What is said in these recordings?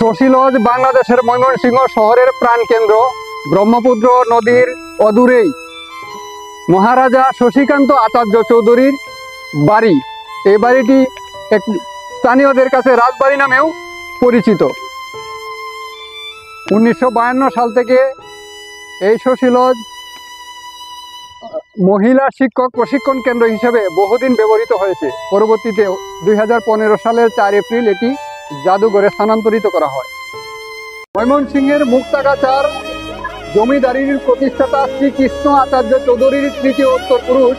শশীলজ বাংলাদেশের ময়মনসিংহ শহরের প্রাণকেন্দ্র ব্রহ্মপুত্র নদীর অদূরেই মহারাজা শশীকান্ত আচার্য চৌধুরীর বাড়ি। এই বাড়িটি স্থানীয়দের কাছে রাজবাড়ি নামেও পরিচিত। 1952 সাল থেকে এই শশীলজ মহিলা শিক্ষক প্রশিক্ষণ কেন্দ্র হিসেবে বহুদিন ব্যবহৃত হয়েছে। পরবর্তীতে 2015 সালের 4 এপ্রিল এটি জাদুঘরে স্থানান্তরিত করা হয়। ময়মনসিংহের মুক্তাগাছার জমিদারির প্রতিষ্ঠাতা শ্রীকৃষ্ণ আচার্য চৌধুরীর তৃতীয় উত্তরপুরুষ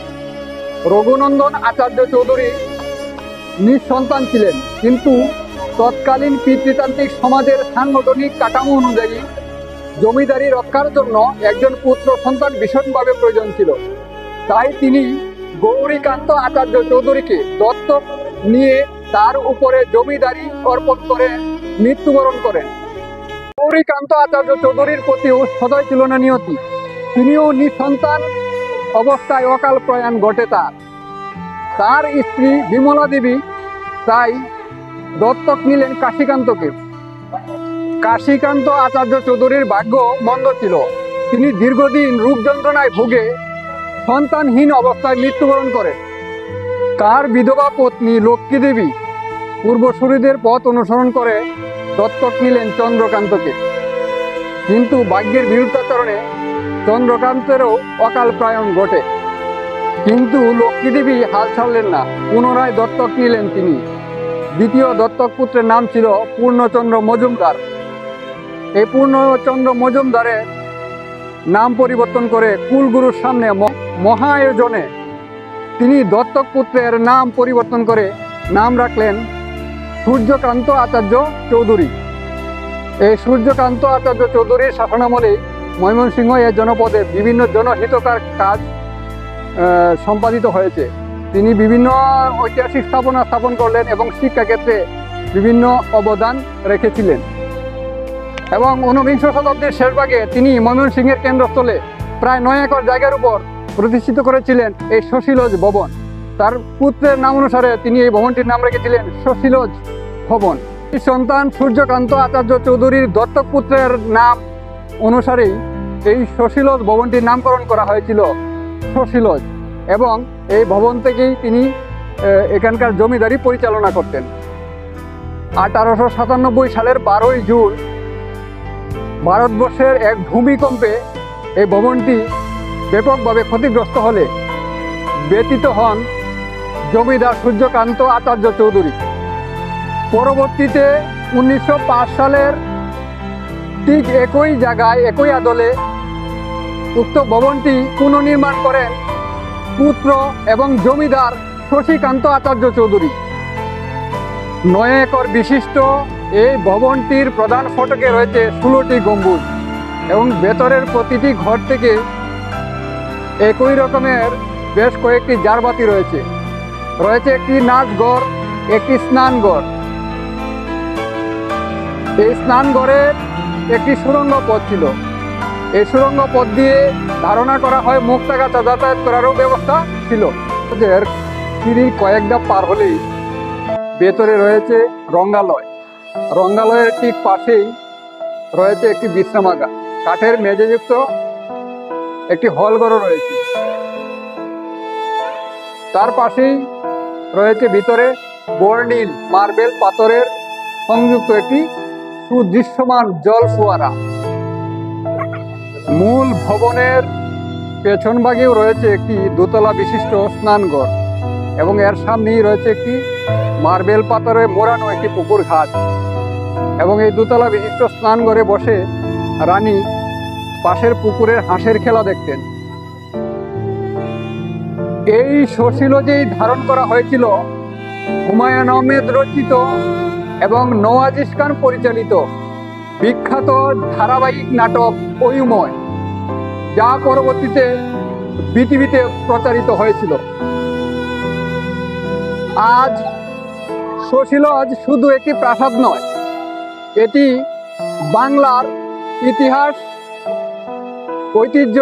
রঘুনন্দন আচার্য চৌধুরী নিঃসন্তান ছিলেন, কিন্তু তৎকালীন পিতৃতান্ত্রিক সমাজের সাংগঠনিক কাঠামো অনুযায়ী জমিদারি রক্ষার জন্য একজন পুত্র সন্তান ভীষণভাবে প্রয়োজন ছিল। তাই তিনি গৌরীকান্ত আচার্য চৌধুরীকে দত্তক নিয়ে তার উপরে জমিদারি অর্পণ করে মৃত্যুবরণ করেন। গৌরীকান্ত আচার্য চৌধুরীর প্রতিও সদয় ছিল না নিয়তি। তিনিও নিঃসন্তান অবস্থায় অকাল প্রয়াণ ঘটে তার স্ত্রী বিমলা দেবী তাই দত্তক নিলেন কাশীকান্তকে। কাশীকান্ত আচার্য চৌধুরীর ভাগ্য মন্দ ছিল। তিনি দীর্ঘদিন রোগ যন্ত্রণায় ভুগে সন্তানহীন অবস্থায় মৃত্যুবরণ করেন। তার বিধবা পত্নী লক্ষ্মী দেবী পূর্বসূরীদের পথ অনুসরণ করে দত্তক নিলেন চন্দ্রকান্তকে, কিন্তু ভাগ্যের বিরুদ্ধাচরণে চন্দ্রকান্তেরও অকাল প্রয়াণ ঘটে। কিন্তু লক্ষ্মী দেবী হাল ছাড়লেন না, পুনরায় দত্তক নিলেন তিনি। দ্বিতীয় দত্তক পুত্রের নাম ছিল পূর্ণচন্দ্র মজুমদার। এই পূর্ণচন্দ্র মজুমদারের নাম পরিবর্তন করে কুলগুরুর সামনে মহা আয়োজনে তিনি দত্তক পুত্রের নাম পরিবর্তন করে নাম রাখলেন সূর্যকান্ত আচার্য চৌধুরী। এই সূর্যকান্ত আচার্য চৌধুরীর শাসনামলে ময়মনসিংহ এ জনপদে বিভিন্ন জনহিতকর কাজ সম্পাদিত হয়েছে। তিনি বিভিন্ন ঐতিহাসিক স্থাপনা স্থাপন করলেন এবং শিক্ষাক্ষেত্রে বিভিন্ন অবদান রেখেছিলেন। এবং 19বিংশ শতাব্দীর শেষভাগে তিনি ময়মনসিংহের কেন্দ্রস্থলে প্রায় 9 একর জায়গার উপর প্রতিষ্ঠিত করেছিলেন এই শশীলজ ভবন। তার পুত্রের নাম অনুসারে তিনি এই ভবনটির নাম রেখেছিলেন শশীলজ ভবন। সন্তান সূর্যকান্ত আচার্য চৌধুরীর দত্তক পুত্রের নাম অনুসারেই এই শশীলজ ভবনটির নামকরণ করা হয়েছিল শশীলজ, এবং এই ভবন থেকেই তিনি এখানকার জমিদারি পরিচালনা করতেন। 1897 সালের 12 জুন ভারতবর্ষের এক ভূমিকম্পে এই ভবনটি ব্যাপকভাবে ক্ষতিগ্রস্ত হলে ব্যতীত হন জমিদার সূর্যকান্ত আচার্য চৌধুরী। পরবর্তীতে 1905 সালের ঠিক একই জায়গায় একই আদলে উক্ত ভবনটি পুনর্নির্মাণ করেন পুত্র এবং জমিদার শশীকান্ত আচার্য চৌধুরী। 9 একর বিশিষ্ট এই ভবনটির প্রধান ফটকে রয়েছে 16টি গম্বুজ, এবং ভেতরের প্রতিটি ঘর থেকে একই রকমের বেশ কয়েকটি জারবাতি রয়েছে। একটি নাচঘর, একটি স্নানঘর। এই স্নানঘরের একটি সুড়ঙ্গ পথ ছিল। এই সুড়ঙ্গ পথ দিয়ে ধারণা করা হয় মুক্তাগাছা যাতায়াত করারও ব্যবস্থা ছিল। সিঁড়ির কয়েক ধাপ পার হলেই ভেতরে রয়েছে রঙ্গালয়। রঙ্গালয়ের ঠিক পাশেই রয়েছে একটি বিশ্রামাগার। কাঠের মেঝেযুক্ত একটি হলঘরও রয়েছে। তার পাশেই রয়েছে ভিতরে বর্ণিল মার্বেল পাথরের সংযুক্ত একটি সুদৃশ্যমান জল ফোয়ারা। মূল ভবনের পেছন ভাগেও রয়েছে একটি দোতলা বিশিষ্ট স্নানঘর, এবং এর সামনেই রয়েছে একটি মার্বেল পাথরে মোড়ানো একটি পুকুর ঘাট। এবং এই দোতলা বিশিষ্ট স্নানঘরে বসে রানী পাশের পুকুরের হাঁসের খেলা দেখতেন। এই শশীলজেই ধারণ করা হয়েছিল হুমায়ুন আহমেদ রচিত এবং নওয়াজিস খান পরিচালিত বিখ্যাত ধারাবাহিক নাটক অয়ুময়, যা পরবর্তীতে বিটিভিতে প্রচারিত হয়েছিল। আজ শশীলজ শুধু একটি প্রাসাদ নয়, এটি বাংলার ইতিহাস, ঐতিহ্য,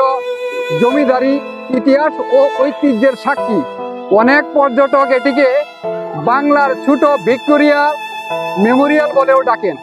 জমিদারি ইতিহাস ও ঐতিহ্যের সাক্ষী। অনেক পর্যটক এটিকে বাংলার ছোট ভিক্টোরিয়া মেমোরিয়াল বলেও ডাকেন।